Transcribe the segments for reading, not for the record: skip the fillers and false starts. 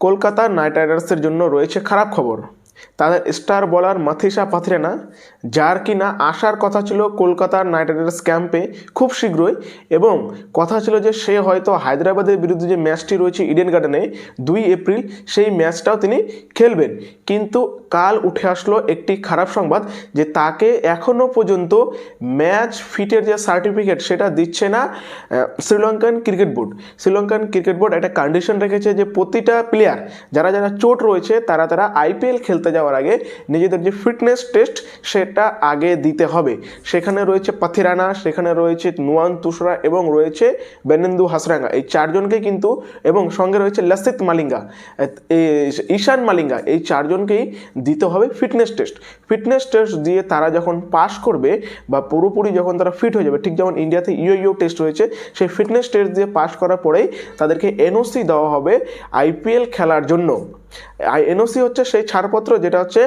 Kolkata night রাইডার্সের জন্য রয়েছে খারাপ খবর। তাদের স্টার বোলার মাথিসা পাথিরেনা, যার কিনা আসার কথা ছিল কলকাতা নাইট রাইডার্স ক্যাম্পে খুব শীঘ্রই, এবং কথা ছিল যে সে হয়তো হায়দ্রাবাদের বিরুদ্ধে যে ম্যাচটি রয়েছে ইডেন গার্ডেনে 2 এপ্রিল, সেই ম্যাচটাও তিনি খেলবেন। কিন্তু কাল উঠে আসলো একটি খারাপ সংবাদ যে তাকে এখনও পর্যন্ত ম্যাচ ফিটের যে সার্টিফিকেট সেটা দিচ্ছে না Sri Lankan cricket board. Sri Lankan cricket board একটা কন্ডিশন রেখেছে যে প্রতিটা প্লেয়ার যারা যারা চোট রয়েছে তারা আইপিএল খেলতে যাওয়ার আগে নিজেদের যে ফিটনেস টেস্ট সেটা আগে দিতে হবে। সেখানে রয়েছে পাথিরানা, সেখানে রয়েছে নুয়ান তুষরা এবং রয়েছে বেনেন্দু হাসরাঙ্গা, এই চারজনকে কিন্তু, এবং সঙ্গে রয়েছে লসিত মালিঙ্গা, ঈশান মালিঙ্গা, এই চারজনকেই দিতে হবে ফিটনেস টেস্ট। ফিটনেস টেস্ট দিয়ে তারা যখন পাস করবে বা পুরোপুরি যখন তারা ফিট হয়ে যাবে, ঠিক যেমন ইন্ডিয়াতে ইউ টেস্ট রয়েছে, সেই ফিটনেস টেস্ট দিয়ে পাস করার পরেই তাদেরকে এনওসি দেওয়া হবে আইপিএল খেলার জন্য। এনওসি হচ্ছে সেই ছাড়পত্র যেটা হচ্ছে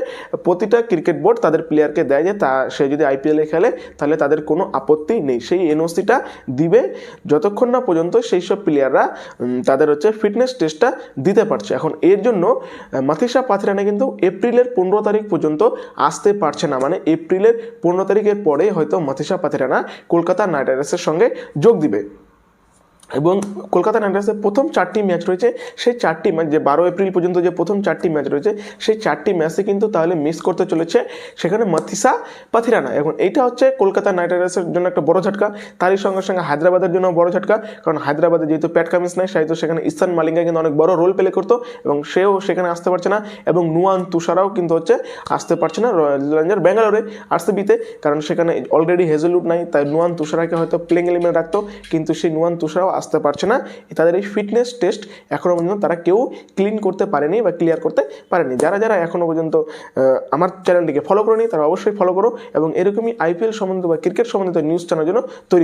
প্রতিটা ক্রিকেট বোর্ড তাদের প্লেয়ারকে দেয় যে সে যদি আইপিএলে খেলে তাহলে তাদের কোনো আপত্তি নেই। সেই এনওসিটা দিবে যতক্ষণ না পর্যন্ত সেই সব প্লেয়াররা তাদের হচ্ছে ফিটনেস টেস্টটা দিতে পারছে। এখন এর জন্য মাথিসা পাথিরানা কিন্তু এপ্রিলের 15 তারিখ পর্যন্ত আসতে পারছে না, মানে এপ্রিলের 15 তারিখের পরে হয়তো মাথিসা পাথিরানা কলকাতা নাইট রাইডার্সের সঙ্গে যোগ দিবে। এবং কলকাতা নাইট রাইডার্সের প্রথম 4টি ম্যাচ রয়েছে, সেই 4টি ম্যাচ যে 12 এপ্রিল পর্যন্ত যে প্রথম 4টি ম্যাচ রয়েছে, সেই 4টি ম্যাচে কিন্তু তাহলে মিস করতে চলেছে সেখানে মাথিসা পাথিরানা। এখন এইটা হচ্ছে কলকাতা নাইট রাইডার্সের জন্য একটা বড় ঝটকা, তারই সঙ্গে সঙ্গে হায়দ্রাবাদের জন্য বড় ঝটকা, কারণ হায়দ্রাবাদে যেহেতু প্যাট কামিন্স নাই, সেহেতু সেখানে ঈশান মালিঙ্গা কিন্তু অনেক বড় রোল প্লে করতো, এবং সেও সেখানে আসতে পারছে না, এবং নুয়ান তুষারাও কিন্তু হচ্ছে আসতে পারছে না রয়্যাল চ্যালেঞ্জার্স ব্যাঙ্গালোরে আরসিবিতে, কারণ সেখানে অলরেডি হেজেলউড নাই, তাই নুয়ান তুষারাকে হয়তো প্লেইং এলিমেন্ট রাখতো, কিন্তু সেই নুয়ান তুষারাও আসতে পারছে না। তাদের এই ফিটনেস টেস্ট এখনও পর্যন্ত তারা কেউ ক্লিন করতে পারেনি বা ক্লিয়ার করতে পারেনি। যারা যারা এখনও পর্যন্ত আমার চ্যানেলটিকে ফলো করেনি তারা অবশ্যই ফলো করো, এবং এরকমই আইপিএল সম্বন্ধিত বা ক্রিকেট সম্বন্ধিত নিউজ জানার জন্য তৈরি